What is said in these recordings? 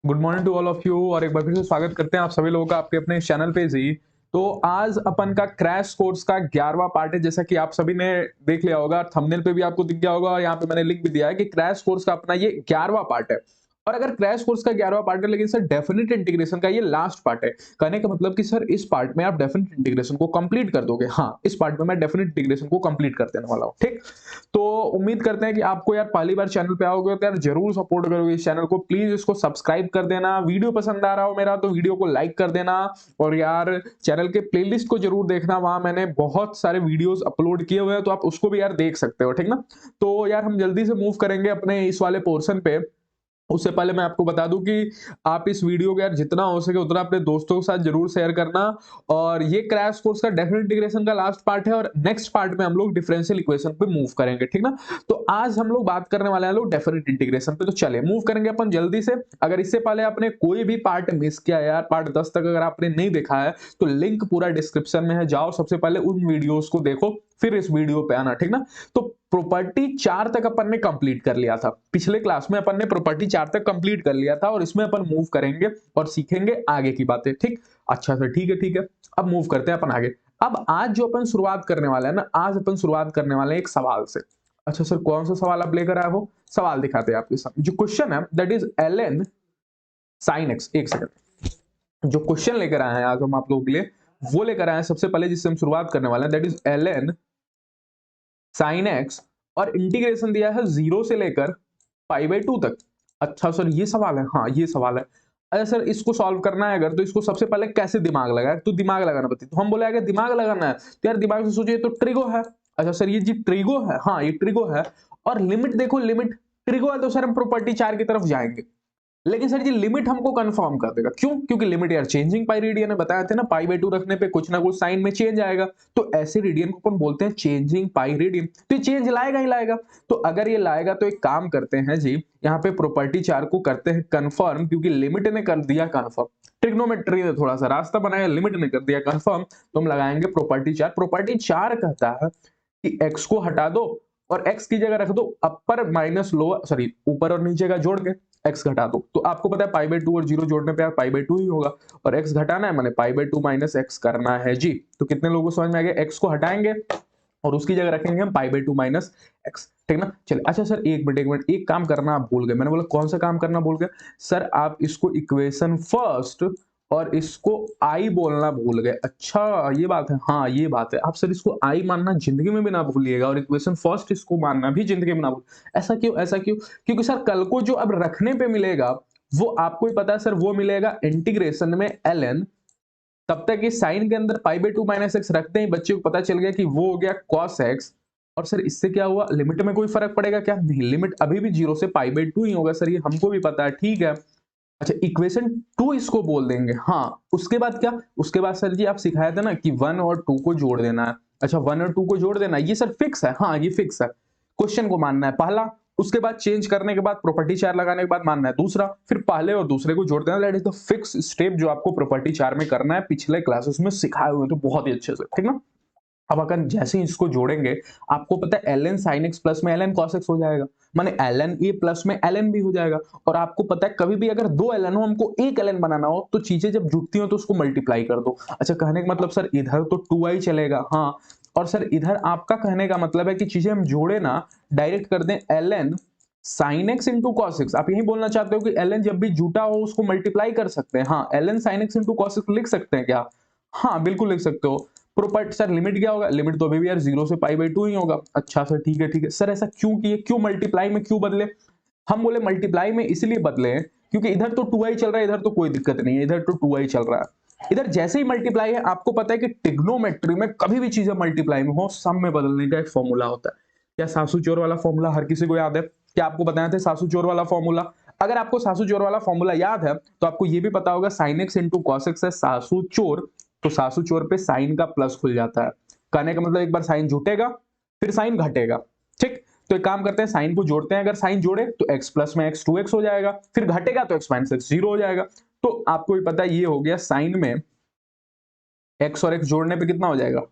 Good morning to all of you और एक बार फिर से स्वागत करते हैं आप सभी लोगों का आपके अपने चैनल पे जी। तो आज अपन का क्रैश कोर्स का 11वां पार्ट है, जैसा कि आप सभी ने देख लिया होगा, थंबनेल पे भी आपको दिख गया होगा और यहाँ पे मैंने लिंक भी दिया है कि क्रैश कोर्स का अपना ये 11वां पार्ट है। और अगर क्रैश कोर्स का 11वां पार्ट है लेकिन सर डेफिनेट इंटीग्रेशन का ये लास्ट पार्ट है। कहने का मतलब कि सर इस पार्ट में आप डेफिनेट इंटीग्रेशन को कंप्लीट कर दोगे। हाँ, इस पार्ट में मैं डेफिनेट इंटीग्रेशन को कंप्लीट कर देने वाला हूँ, ठीक। तो उम्मीद करते हैं कि आपको यार पहली बार चैनल पे आओगे तो यार जरूर सपोर्ट करोगे इस चैनल को। प्लीज इसको सब्सक्राइब कर देना, वीडियो पसंद आ रहा हो मेरा तो वीडियो को लाइक कर देना। और यार चैनल के प्लेलिस्ट को जरूर देखना, वहां मैंने बहुत सारे वीडियोस अपलोड किए हुए हैं तो आप उसको भी यार देख सकते हो, ठीक ना। तो यार हम जल्दी से मूव करेंगे अपने इस वाले पोर्शन पे। उससे पहले मैं आपको बता दूं कि आप इस वीडियो को यार जितना हो सके उतना अपने दोस्तों के साथ जरूर शेयर करना। और ये क्रैश कोर्स का डेफिनेट इंटीग्रेशन का लास्ट पार्ट है और नेक्स्ट पार्ट में हम लोग डिफरेंशियल इक्वेशन पे मूव करेंगे, ठीक ना। तो आज हम लोग बात करने वाले हैं लोग डेफिनेट इंटीग्रेशन पे, तो चले मूव करेंगे अपन जल्दी से। अगर इससे पहले आपने कोई भी पार्ट मिस किया यार, पार्ट 10 तक अगर आपने नहीं देखा है तो लिंक पूरा डिस्क्रिप्शन में है, जाओ सबसे पहले उन वीडियोस को देखो फिर इस वीडियो पे आना, ठीक ना। तो प्रॉपर्टी 4 तक अपन ने कंप्लीट कर लिया था, पिछले क्लास में अपन ने प्रॉपर्टी 4 तक कंप्लीट कर लिया था और इसमें अपन मूव करेंगे और सीखेंगे आगे की बातें, ठीक। अच्छा सर, ठीक है ठीक है। अब मूव करते हैं अपन आगे। अब आज जो अपन शुरुआत करने वाले हैं ना, आज अपन शुरुआत करने वाले हैं एक सवाल से। अच्छा सर, कौन सा सवाल आप लेकर आए हो? सवाल दिखाते हैं आपके सामने। जो क्वेश्चन है that is ln sin x। एक सेकंड। जो क्वेश्चन लेकर आए हैं आज हम आप लोगों के लिए, वो लेकर आए हैं सबसे पहले जिससे हम शुरुआत करने वाले हैं, that is ln sin x। और इंटीग्रेशन दिया है 0 से लेकर π/2 तक। अच्छा सर, ये सवाल है? हाँ, ये सवाल है। अच्छा सर, इसको सॉल्व करना है अगर, तो इसको सबसे पहले कैसे दिमाग लगाए, तो दिमाग लगाना बताइए। तो हम बोले अगर दिमाग लगाना है तो यार दिमाग से सोचिए, तो ट्रिगो है। अच्छा सर, ये जी ट्रिगो है, हाँ ये ट्रिगो है। और लिमिट देखो, लिमिट ट्रिगो है तो सर हम प्रॉपर्टी 4 की तरफ जाएंगे। लेकिन सर ये लिमिट हमको कंफर्म कर देगा, क्यों? क्योंकि लिमिट यार चेंजिंग पाई रेडियन है, बताया थे ना, π/2 रखने पे कुछ ना कुछ साइन में चेंज आएगा। तो ऐसे रेडियन को अपन बोलते हैं चेंजिंग पाई रेडियन। तो ये चेंज लाएगा ही लाएगा। तो अगर ये लाएगा तो एक काम करते हैं जी, यहाँ पे प्रॉपर्टी 4 को करते हैं कंफर्म, क्योंकि लिमिट ने कर दिया कंफर्म। ट्रिग्नोमेट्री ने थोड़ा सा रास्ता बनाया, लिमिट ने कर दिया कंफर्म, तो हम लगाएंगे प्रॉपर्टी 4। प्रॉपर्टी 4 कहता है कि x को हटा दो और x की जगह रख दो अपर माइनस लोअर, सॉरी ऊपर और नीचे का जोड़ के x घटा दो। तो आपको पता है π/2 और 0 जोड़ने पे यार π/2 ही होगा और x घटाना है, माने π/2 माइनस x करना है जी। तो कितने लोगों को समझ में आ गया? x को हटाएंगे और उसकी जगह रखेंगे हम π/2 माइनस x, ठीक ना। चलिए, अच्छा सर एक मिनट, एक काम करना आप भूल गए। मैंने बोला कौन सा काम करना भूल गए? सर आप इसको इक्वेशन फर्स्ट और इसको आई बोलना भूल गए। अच्छा ये बात है, हाँ ये बात है। आप सर इसको आई मानना जिंदगी में भी ना भूलिएगा और इक्वेशन फर्स्ट इसको मानना भी जिंदगी में ना भूल। ऐसा क्यों, ऐसा क्यों? क्योंकि सर कल को जो अब रखने पे मिलेगा वो आपको ही पता है सर, वो मिलेगा इंटीग्रेशन में ln। तब तक ये साइन के अंदर π/2 माइनस एक्स रखते ही बच्चे को पता चल गया कि वो हो गया cos x। और सर इससे क्या हुआ, लिमिट में कोई फर्क पड़ेगा क्या? नहीं, लिमिट अभी भी 0 से π/2 ही होगा सर, ये हमको भी पता है, ठीक है। अच्छा, इक्वेशन 2 इसको बोल देंगे। हाँ, उसके बाद क्या? उसके बाद सर जी आप सिखाए थे ना कि 1 और 2 को जोड़ देना है। अच्छा, 1 और 2 को जोड़ देना, ये सर फिक्स है। हाँ, ये फिक्स है। क्वेश्चन को मानना है पहला, उसके बाद चेंज करने के बाद प्रॉपर्टी 4 लगाने के बाद मानना है दूसरा, फिर पहले और दूसरे को जोड़ देना। That is the fix step जो आपको प्रॉपर्टी 4 में करना है, पिछले क्लासेस में सिखाए हुए तो बहुत ही अच्छे से, ठीक ना। अब अगर जैसे ही इसको जोड़ेंगे, आपको पता है ln sin x प्लस में ln cos x हो जाएगा, माने ln a प्लस में ln भी हो जाएगा। और आपको पता है कभी भी अगर दो ln हो, हमको एक ln बनाना हो, तो चीजें जब जुड़ती हो तो उसको मल्टीप्लाई कर दो। अच्छा, कहने का मतलब सर इधर तो 2i चलेगा, हाँ। और सर इधर आपका कहने का मतलब है कि चीजें हम जोड़े ना, डायरेक्ट कर दें ln sin x into cos x। आप यही बोलना चाहते हो कि ln जब भी जुटा हो उसको मल्टीप्लाई कर सकते हैं। हाँ, ln sin x into cos x लिख सकते हैं क्या? हाँ बिल्कुल लिख सकते हो। प्रॉपर्टी सर लिमिट क्या होगा? लिमिट तो अभी भी यार 0 से π/2 ही होगा। अच्छा सर, ठीक है ठीक है। सर ऐसा क्यों किए, क्यों मल्टीप्लाई में क्यों बदले? हम बोले मल्टीप्लाई में इसलिए बदले क्योंकि इधर तो 2i चल रहा है, इधर तो कोई दिक्कत नहीं है, इधर तो 2i चल रहा है। इधर जैसे ही मल्टीप्लाई है, आपको पता है कि ट्रिग्नोमेट्री में कभी भी चीजें मल्टीप्लाई में हो, सम में बदलने का एक फॉर्मूला होता है। क्या सासू चोर वाला फॉर्मूला हर किसी को याद है? क्या आपको बताया थे सासू चोर वाला फॉर्मूला? अगर आपको सासू चोर वाला फॉर्मूला याद है तो आपको यह भी पता होगा sin x into cos x है सासू चोर। तो सासू चोर पे साइन का प्लस खुल जाता है। कहने का मतलब एक बार साइन जुटेगा फिर साइन घटेगा, ठीक। तो एक काम करते हैं, साइन को जोड़ते हैं। अगर साइन जोड़े तो x प्लस में x 2x हो जाएगा, फिर घटेगा तो x माइनस x 0 हो जाएगा। तो आपको भी पता है ये हो गया साइन में x और x जोड़ने पे कितना हो जाएगा?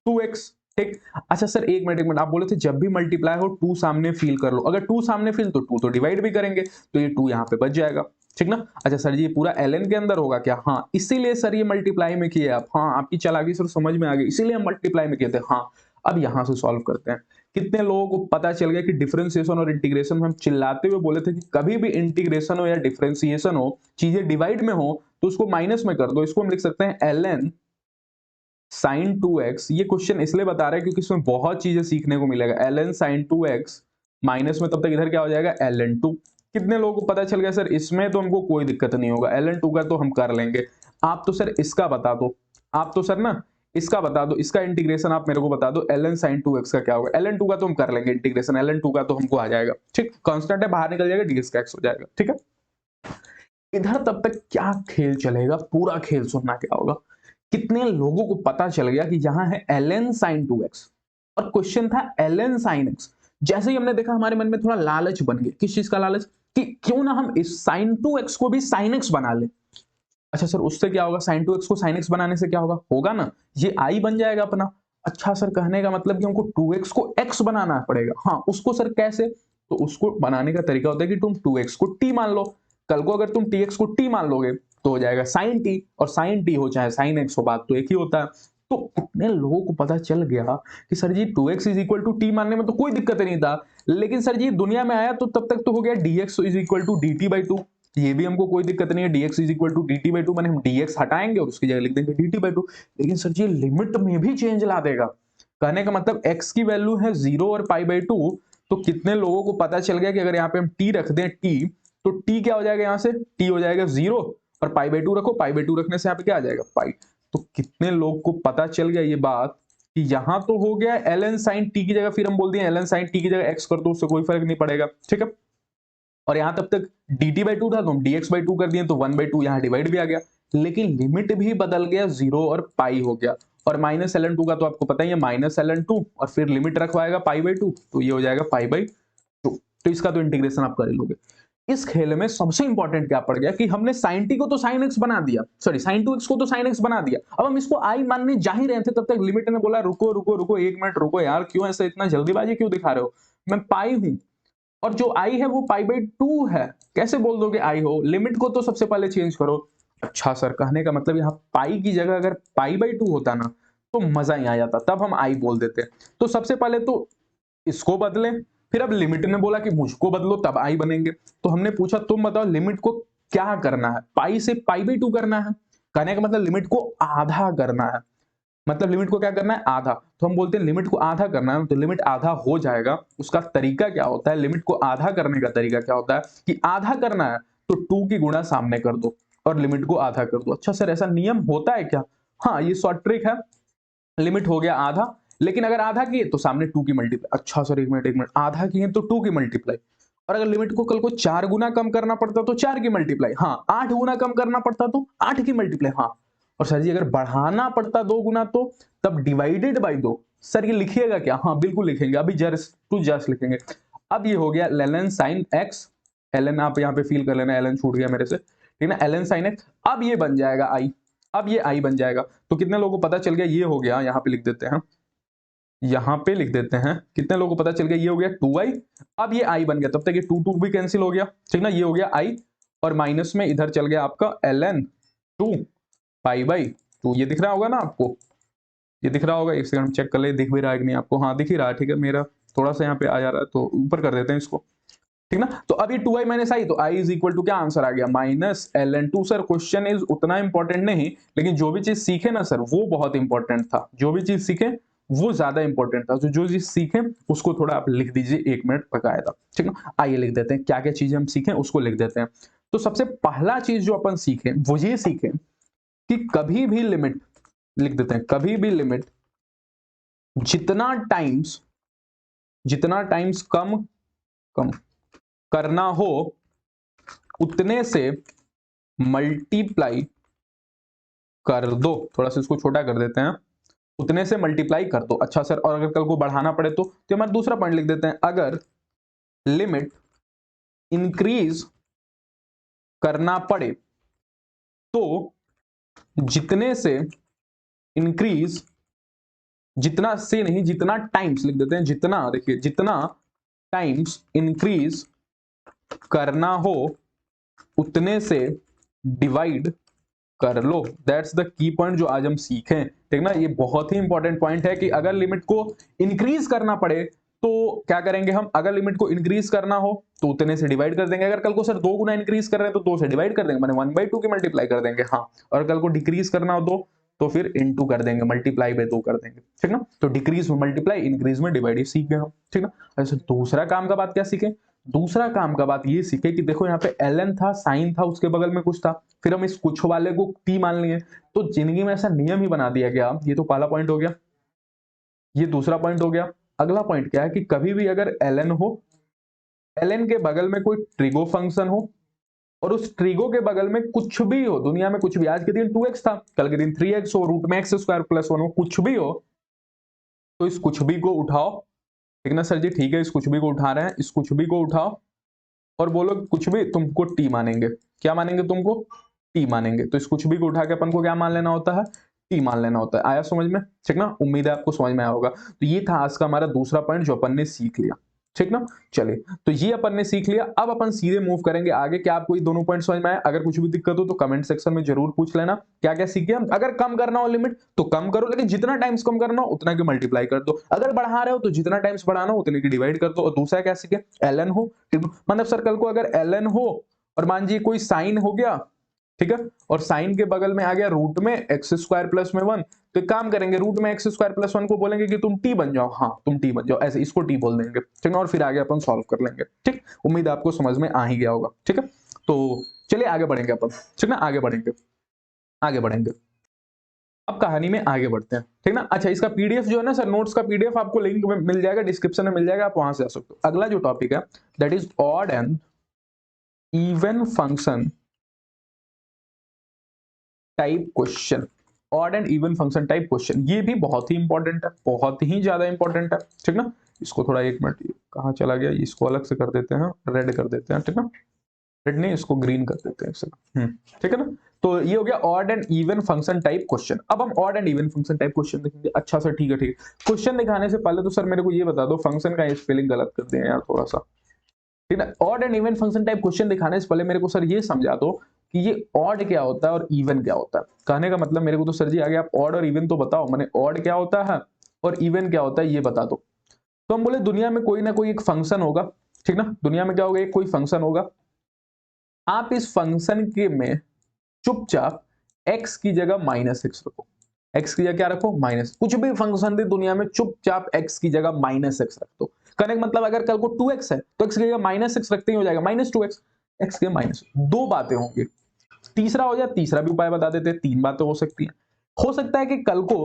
2x, ठीक। अच्छा सर एक मिनट, आप बोले थे जब भी मल्टीप्लाई हो 2 सामने फील कर लो। अगर 2 सामने फील तो 2 तो डिवाइड भी करेंगे, तो ये 2 यहाँ पे बच जाएगा। ठीक ना। अच्छा सर जी ये पूरा ln के अंदर होगा क्या? हाँ, इसीलिए सर ये मल्टीप्लाई में किए आप। हाँ, आपकी चालाकी सर समझ में आ गई, इसीलिए हम मल्टीप्लाई में किए थे। हाँ, अब यहां से सॉल्व करते हैं। कितने लोगों को पता चल गया कि डिफरेंशिएशन और इंटीग्रेशन में हम चिल्लाते हुए बोले थे कि कभी भी इंटीग्रेशन हो या डिफरेंशिएशन हो, चीजें डिवाइड में हो तो उसको माइनस में कर दो। इसको हम लिख सकते हैं ln sin 2x। ये क्वेश्चन इसलिए बता रहा है क्योंकि इसमें बहुत चीजें सीखने को मिलेगा। ln sin 2x माइनस में तब तक इधर क्या हो जाएगा ln 2। कितने लोगों को पता चल गया सर? इसमें तो हमको कोई दिक्कत नहीं होगा, ln 2 का तो हम कर लेंगे। आप तो सर इसका बता दो, आप तो सर ना इसका बता दो, इसका इंटीग्रेशन आप मेरे को बता दो ln sin 2x का क्या होगा। ln 2 का तो हम कर लेंगे इंटीग्रेशन, ln 2 का तो हमको आ जाएगा। ठीक, कांस्टेंट है बाहर निकल जाएगा, dx का x हो जाएगा। ठीक है, इधर तब तक क्या खेल चलेगा, पूरा खेल सुनना क्या होगा। कितने लोगों को पता चल गया कि यहां है ln sin 2x और क्वेश्चन था ln sin x। जैसे ही हमने देखा हमारे मन में थोड़ा लालच बन गया। किस चीज का लालच? कि क्यों ना हम इस sin 2x को भी sin x बना ले। अच्छा सर उससे क्या होगा? sin 2x को sin x बनाने से क्या होगा? होगा ना ये i बन जाएगा अपना। अच्छा सर कहने का मतलब कि हमको 2x को x बनाना पड़ेगा। हाँ, उसको सर कैसे? तो उसको बनाने का तरीका होता है कि तुम 2x को t मान लो। कल को अगर तुम tx को t मान लोगे तो हो जाएगा sin t, और sin t हो चाहे sin x हो, बात तो एक ही होता है। तो कितने लोगों को पता चल गया कि sir ji 2x is equal to t मानने में तो कोई दिक्कत नहीं था, लेकिन सर जी दुनिया में आया तो तब तक तो हो गया dx is equal to dt by 2। ये भी हमको कोई दिक्कत नहीं है, dx is equal to dt by 2 मैंने हम dx हटाएंगे और उसकी जगह लिख देंगे dt बाई 2। लेकिन सर जी लिमिट में भी चेंज ला देगा। कहने का मतलब x की वैल्यू है 0 और पाई बाई 2। तो कितने लोगों को पता चल गया कि अगर यहाँ पे हम t रख दें t, तो t क्या हो जाएगा? यहाँ से t हो जाएगा 0 और पाई बाई 2 रखो, पाई बाई 2 रखने से यहाँ पे क्या आ जाएगा? पाई। तो कितने लोग को पता चल गया ये बात कि यहाँ तो हो गया ln sin t की जगह फिर हम बोल दिए ln sin t की जगह x कर दो, उससे कोई फर्क नहीं पड़ेगा। ठीक है, और यहां तब तक dt बाई 2 था तो हम dx बाई 2 कर दिए तो 1 बाई 2 यहाँ डिवाइड भी आ गया। लेकिन लिमिट भी बदल गया, 0 और पाई हो गया। और माइनस ln 2 का तो आपको पता ही है, माइनस ln 2 और फिर लिमिट रखवाएगा पाई बाई 2, तो ये हो जाएगा पाई बाई 2। तो इसका तो इंटीग्रेशन आप कर ही लोगे। इस खेल में सबसे इंपॉर्टेंट क्या पड़ गया कि हमने sin t को तो sin x बना दिया, सॉरी sin 2x को तो sin x बना दिया। अब हम इसको i मानने जा ही रहे थे, तब तक लिमिट ने बोला रुको रुको रुको, एक मिनट रुको यार, क्यों ऐसा इतना जल्दीबाजी क्यों दिखा रहे हो? मैं पाई हूं और जो आई है वो पाई बाई 2 है। कैसे बोल दोगे आई हो? लिमिट को तो सबसे पहले चेंज करो। अच्छा सर कहने का मतलब यहाँ पाई की जगह अगर पाई बाई 2 होता ना तो मजा ही आ जाता, तब हम आई बोल देते। तो सबसे पहले तो इसको बदले, फिर अब लिमिट ने बोला कि मुझको बदलो तब आई बनेंगे। तो हमने पूछा तुम बताओ लिमिट को क्या करना है? पाई से पाई बाई 2 करना है। कहने का मतलब लिमिट को आधा करना है। मतलब लिमिट को क्या करना है? आधा। तो हम बोलते हैं लिमिट को आधा करना है, तो लिमिट आधा हो जाएगा। उसका तरीका क्या होता है? लिमिट को आधा करने का तरीका क्या होता है कि आधा करना है तो 2 की गुणा सामने कर दो और लिमिट को आधा कर दो। अच्छा सर ऐसा नियम होता है क्या? हाँ, ये शॉर्ट ट्रिक है। लिमिट हो गया आधा, लेकिन अगर आधा किए तो सामने 2 की मल्टीप्लाई। अच्छा सर एक मिनट, आधा किए तो 2 की मल्टीप्लाई, और अगर लिमिट को कल को 4 गुना कम करना पड़ता तो 4 की मल्टीप्लाई। हाँ, 8 गुना कम करना पड़ता तो 8 की मल्टीप्लाई। हाँ, और सर जी अगर बढ़ाना पड़ता 2 गुना तो तब डिवाइडेड बाई 2। सर ये लिखिएगा क्या? हाँ बिल्कुल लिखेंगे, अभी जस्ट टू जस्ट लिखेंगे। अब ये हो गया ln sin x, ln आप यहाँ पे फील कर लेना, ln छूट गया मेरे से, ठीक है ना, ln sin x। अब ये बन जाएगा i, अब ये i बन जाएगा। तो कितने लोगों को पता चल गया? ये हो गया, यहाँ पे लिख देते हैं, यहाँ पे लिख देते हैं, कितने लोगों को पता चल गया? ये हो गया 2i। अब ये i बन गया, तब तक ये 2 2 भी कैंसिल हो गया, ठीक ना, ये हो गया i और माइनस में इधर चल गया आपका ln 2 पाई बाई 2। ये दिख रहा होगा ना आपको? ये दिख रहा होगा, एक सेकंड चेक कर ले, दिख भी रहा है कि नहीं आपको? हाँ दिख ही रहा है, ठीक है। मेरा थोड़ा सा यहाँ पे आ जा रहा है तो ऊपर कर देते हैं इसको, ठीक ना। तो अब ये 2i माइनस आई, तो i इज इक्वल टू क्या आंसर आ गया? Minus ln2। Sir question is उतना इंपॉर्टेंट नहीं, लेकिन जो भी चीज सीखे ना सर वो बहुत इंपॉर्टेंट था। जो भी चीज सीखे वो ज्यादा इंपॉर्टेंट था, तो जो चीज सीखे उसको थोड़ा आप लिख दीजिए 1 मिनट बकायदा, ठीक ना। आइए लिख देते हैं क्या क्या चीजें हम सीखे, उसको लिख देते हैं। तो सबसे पहला चीज जो अपन सीखे वो ये सीखे कि कभी भी लिमिट, लिख देते हैं, कभी भी लिमिट जितना टाइम्स कम कम करना हो उतने से मल्टीप्लाई कर दो। थोड़ा सा इसको छोटा कर देते हैं, उतने से मल्टीप्लाई कर दो। अच्छा सर, और अगर कल को बढ़ाना पड़े तो हमारा दूसरा पॉइंट लिख देते हैं, अगर लिमिट इंक्रीज करना पड़े तो जितने से इंक्रीज, जितना से नहीं जितना टाइम्स लिख देते हैं, जितना, देखिए जितना टाइम्स इंक्रीज करना हो उतने से डिवाइड कर लो। दैट्स द की पॉइंट जो आज हम सीखें, ठीक ना। ये बहुत ही इंपॉर्टेंट पॉइंट है कि अगर लिमिट को इंक्रीज करना पड़े तो क्या करेंगे हम, अगर लिमिट को इंक्रीज करना हो तो उतने से डिवाइड कर देंगे। अगर कल को सर 2 गुना इंक्रीज कर रहे हैं तो 2 से डिवाइड कर देंगे, माने 1/2 की मल्टीप्लाई कर देंगे। हाँ, और कल को डिक्रीज करना हो तो फिर इनटू कर देंगे, मल्टीप्लाई बाय 2 कर देंगे, ठीक ना। तो डिक्रीज में मल्टीप्लाई, इंक्रीज में डिवाइड, ये सीख गए हम, ठीक ना। अच्छा, दूसरा काम का बात क्या सीखे, दूसरा काम का बात ये सीखे कि देखो यहाँ पे ln था, साइन था, उसके बगल में कुछ था, फिर हम इस कुछ वाले को t मान लिए, तो जिंदगी में ऐसा नियम ही बना दिया गया। ये तो पहला पॉइंट हो गया, ये दूसरा पॉइंट हो गया। अगला पॉइंट क्या है कि कभी भी अगर ln हो, ln के बगल में कोई ट्रिगो फंक्शन हो, और उस ट्रिगो के बगल में कुछ भी हो, दुनिया में कुछ भी, आज के दिन 2x था, कल के दिन 3x हो, रूट में x² + 1 हो, कुछ भी हो, तो इस कुछ भी को उठाओ, ठीक ना सर जी, ठीक है, इस कुछ भी को उठा रहे हैं, इस कुछ भी को उठाओ और बोलो कुछ भी तुमको टी मानेंगे। क्या मानेंगे तुमको, टी मानेंगे। तो इस कुछ भी को उठा के अपन को क्या मान लेना होता है, टी मान लेना होता है। आया समझ में, ठीक ना, उम्मीद है आपको समझ में आया होगा। तो ये था आज का हमारा दूसरा पॉइंट जो अपन ने सीख लिया, ठीक ना। चलिए, तो ये अपन ने सीख लिया, अब अपन सीधे मूव करेंगे आगे। क्या आपको ये दोनों पॉइंट समझ में आया? अगर कुछ भी दिक्कत हो तो कमेंट सेक्शन में जरूर पूछ लेना क्या क्या सीखे हम। अगर कम करना हो लिमिट तो कम करो, लेकिन जितना टाइम्स कम करना हो उतना की मल्टीप्लाई कर दो। अगर बढ़ा रहे हो तो जितना टाइम्स बढ़ाना हो उतने की डिवाइड कर दो। और दूसरा क्या सीखे, ln हो, मतलब सर कल को अगर ln हो और मान जी कोई साइन हो गया, ठीक है, और साइन के बगल में आ गया रूट में x² + 1, तो एक काम करेंगे, रूट में x² + 1 को बोलेंगे कि तुम t बन जाओ। हाँ, तुम t बन जाओ, ऐसे इसको t बोल देंगे, ठीक है, और फिर आगे अपन सॉल्व कर लेंगे। ठीक, उम्मीद है आपको समझ में आ ही गया होगा, ठीक है। तो चलिए आगे बढ़ेंगे अपन, ठीक ना, आगे बढ़ेंगे, आगे बढ़ेंगे। अब कहानी में आगे बढ़ते हैं, ठीक ना। अच्छा, इसका पीडीएफ जो है ना सर, नोट्स का पीडीएफ आपको लिंक में मिल जाएगा, डिस्क्रिप्शन में मिल जाएगा, आप वहां से आ सकते हो। अगला जो टॉपिक है that is odd and even function type question. Odd and even function type question, ये भी बहुत ही इंपॉर्टेंट है, बहुत ही ज्यादा इंपॉर्टेंट है, ठीक ना। इसको थोड़ा एक मिनट, कहाँ चला गया, इसको अलग से कर देते हैं, रेड कर देते हैं, ठीक ना, रेड नहीं, इसको ग्रीन कर देते हैं, ठीक है ना। तो ये हो गया odd and even function type question. अब हम odd and even function type question देखेंगे। अच्छा सर, ठीक है, ठीक है। क्वेश्चन दिखाने से पहले तो सर मेरे को ये बता दो, फंक्शन का स्पेलिंग गलत कर दिया यार थोड़ा सा, ठीक है। Odd and even function type question दिखाने से पहले मेरे को सर ये समझा दो कि ये ऑड क्या होता है और इवन क्या होता है। कहने का मतलब मेरे को तो सर जी आगे आप ऑड और इवन तो बताओ, माने ऑड क्या होता है और इवन क्या होता है ये बता दो। तो हम बोले दुनिया में कोई ना कोई एक फंक्शन होगा, ठीक ना, दुनिया में क्या होगा, एक कोई फंक्शन होगा, आप इस फंक्शन के में चुपचाप x की जगह -x रखो। x की जगह क्या रखो, माइनस। कुछ भी फंक्शन दे दुनिया में, चुपचाप x की जगह -x रख दो। कहने का मतलब अगर कल को 2x है तो x की जगह -x रखते ही हो जाएगा -2x, x के माइनस। दो बातें होंगी, तीसरा हो जाए, तीसरा भी उपाय बता देते, तीन बातें हो सकती हैं। हो सकता है कि कल को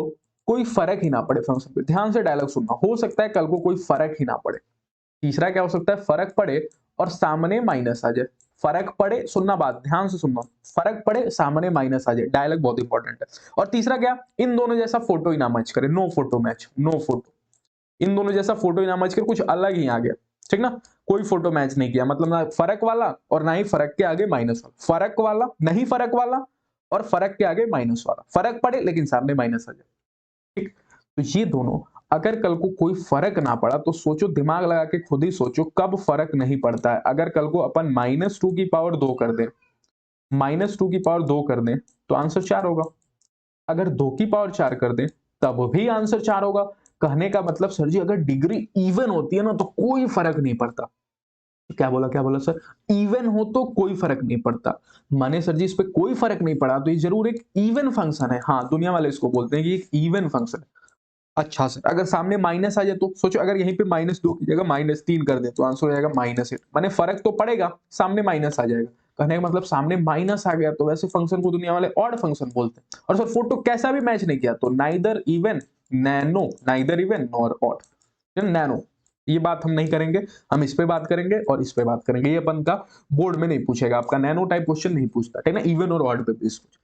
कोई फर्क ही ना पड़े फंक्शन पे, ध्यान से डायलॉग सुनना, हो सकता है कल को कोई फर्क ही ना पड़े। तीसरा क्या हो सकता है, फर्क पड़े और सामने माइनस आ जाए। फर्क पड़े, सुनना बात ध्यान से सुनना, फर्क पड़े सामने माइनस आ जाए, डायलॉग बहुत इंपॉर्टेंट है। और तीसरा क्या, इन दोनों जैसा फोटो ही ना मैच करे, no photo match, no photo, इन दोनों जैसा फोटो ही ना मैच करे, कुछ अलग ही आ गया, ठीक ना, कोई फोटो मैच नहीं किया, मतलब ना फर्क वाला और ना ही फर्क के आगे माइनस वाला, फर्क वाला नहीं फर्क वाला और फर्क के आगे माइनस वाला, फर्क पड़े लेकिन सामने माइनस आ जाए, ठीक। तो ये दोनों, अगर कल को कोई फर्क ना पड़ा तो सोचो, दिमाग लगा के खुद ही सोचो कब फर्क नहीं पड़ता है। अगर कल को अपन -2 की पावर 2 कर दें, -2 की पावर 2 कर दें तो आंसर 4 होगा। अगर 2 की पावर 4 कर दें तब भी आंसर 4 होगा। कहने का मतलब सर जी अगर डिग्री इवन होती है ना तो कोई फर्क नहीं पड़ता। क्या बोला, क्या बोला सर, इवन हो तो कोई फर्क नहीं पड़ता। माने सर जी इस पे कोई फर्क नहीं पड़ा तो ये जरूर एक इवन फंक्शन है। हाँ, दुनिया वाले इसको बोलते हैं कि एक इवन फंक्शन है। अच्छा सर, अगर सामने माइनस आ जाए तो सोचो, अगर यहीं पे -2 की जगह -3 कर दे तो आंसर हो जाएगा -8। माने फर्क तो पड़ेगा, सामने माइनस आ जाएगा। कहने का मतलब सामने माइनस आ गया तो वैसे फंक्शन को दुनिया वाले ऑड फंक्शन बोलते हैं। और सर फोटो कैसा भी मैच नहीं किया तो neither even nano, neither even nor odd, nano. ये बात हम नहीं करेंगे, हम इस पे बात करेंगे और इस पे बात करेंगे। ये अपन का बोर्ड में नहीं पूछेगा, आपका नैनो टाइप क्वेश्चन नहीं पूछता, ठीक है ना, इवन और ऑड पे बेस पूछ।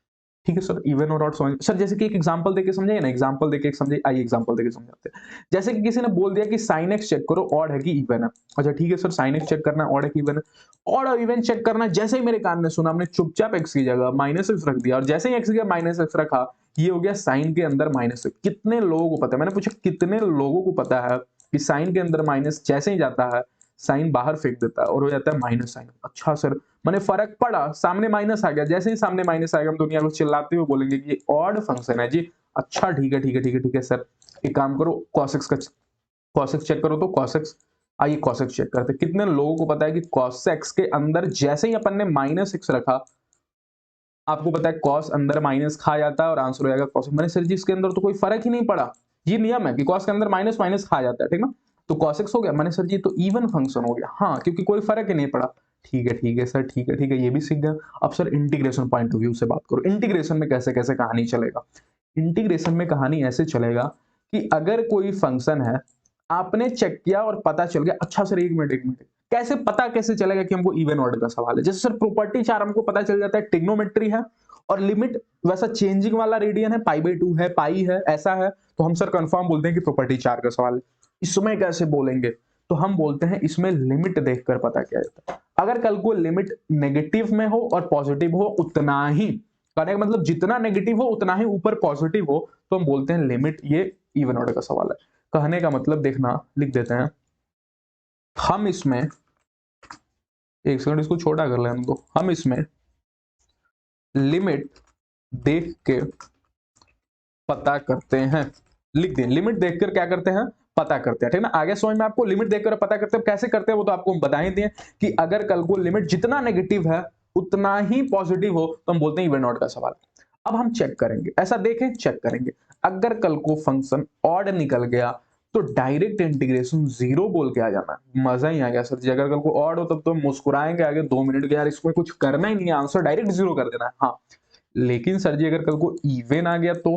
ठीक है सर, इवन और ऑड समझ सर, जैसे कि एक एग्जांपल देके समझाइए ना, एग्जांपल देके समझाइए, आइए एग्जांपल देके समझाते हैं। जैसे कि किसी ने बोल दिया कि sin x चेक करो ऑड है कि इवन है। अच्छा ठीक है सर, sin x चेक करना ऑड है कि इवन है। ऑड और इवन चेक करना, जैसे ही मेरे कान में सुना, हमने चुपचाप x की जगह -x रख दिया और जैसे ही x की जगह -x रखा, ये हो गया sin के अंदर -x। कितने लोगों को पता है, मैंने पूछा कितने लोगों को पता है कि sin के अंदर माइनस जैसे ही जाता है साइन बाहर फेंक देता है और हो जाता है माइनस साइन। अच्छा सर, मैंने फर्क पड़ा, सामने माइनस आ गया, जैसे ही सामने माइनस आएगा हम दुनिया को चिल्लाते हुए बोलेंगे कि ये ऑड फंक्शन है जी। अच्छा ठीक है ठीक है ठीक है ठीक है सर, एक काम करो कॉस का कॉस चेक करो, तो कॉस, आइए कॉस चेक करते। कितने लोगों को पता है कि कॉस के अंदर जैसे ही अपन ने माइनस एक्स रखा, आपको पता है कॉस अंदर माइनस खा जाता है और आंसर हो जाएगा कॉस। मैंने सर जी इसके अंदर तो कोई फर्क ही नहीं पड़ा, ये नियम है कि कॉस के अंदर माइनस माइनस खा जाता है, ठीक ना, तो कॉस एक्स हो गया। मैंने सर जी तो इवन फंक्शन हो गया, हाँ क्योंकि कोई फर्क ही नहीं पड़ा। ठीक है सर, ठीक है ठीक है, ये भी सीख गया। अब sir integration point of view से बात करो, इंटीग्रेशन में कैसे कैसे कहानी चलेगा। इंटीग्रेशन में कहानी ऐसे चलेगा कि अगर कोई फंक्शन है, आपने चेक किया और पता चल गया, अच्छा सर एक मिनट, कैसे पता कैसे चलेगा कि हमको इवन ऑर्डर का सवाल है। जैसे सर प्रॉपर्टी 4 हमको पता चल जाता है ट्रिग्नोमेट्री है और लिमिट वैसा चेंजिंग वाला रेडियन है, π/2 है, पाई है, ऐसा है, तो हम सर कंफर्म बोलते हैं कि प्रॉपर्टी 4 का सवाल है। इसमें कैसे बोलेंगे, तो हम बोलते हैं इसमें लिमिट देखकर पता किया जाता है। अगर कल को लिमिट नेगेटिव में हो और पॉजिटिव हो उतना ही, कहने का मतलब जितना नेगेटिव हो उतना ही ऊपर पॉजिटिव हो, तो हम बोलते हैं लिमिट ये इवन ऑर्डर का सवाल है। कहने का मतलब देखना, लिख देते हैं हम इसमें, एक सेकंड इसको छोटा कर लेने दो, हम इसमें लिमिट देख के पता करते हैं, लिख दें लिमिट देखकर क्या करते हैं, पता करते हैं, ठीक ना। आगे समझ में आपको, लिमिट देखकर पता करते हैं, कैसे करते हैं वो तो आपको हम बता ही दिए कि अगर कल को लिमिट जितना नेगेटिव है उतना ही पॉजिटिव हो तो हम बोलते हैं इवन ऑड का सवाल। अब हम चेक करेंगे, ऐसा देखें चेक करेंगे, अगर कल को फंक्शन ऑड निकल गया तो डायरेक्ट इंटीग्रेशन 0 बोल के आ जाना, मजा ही आ गया सर जी। अगर कल को ऑड हो तब तो मुस्कुराएंगे आगे 2 मिनट के, यार इसमें कुछ करना ही नहीं है, आंसर डायरेक्ट 0 कर देना है। हाँ लेकिन सर जी अगर कल को इवन आ गया तो,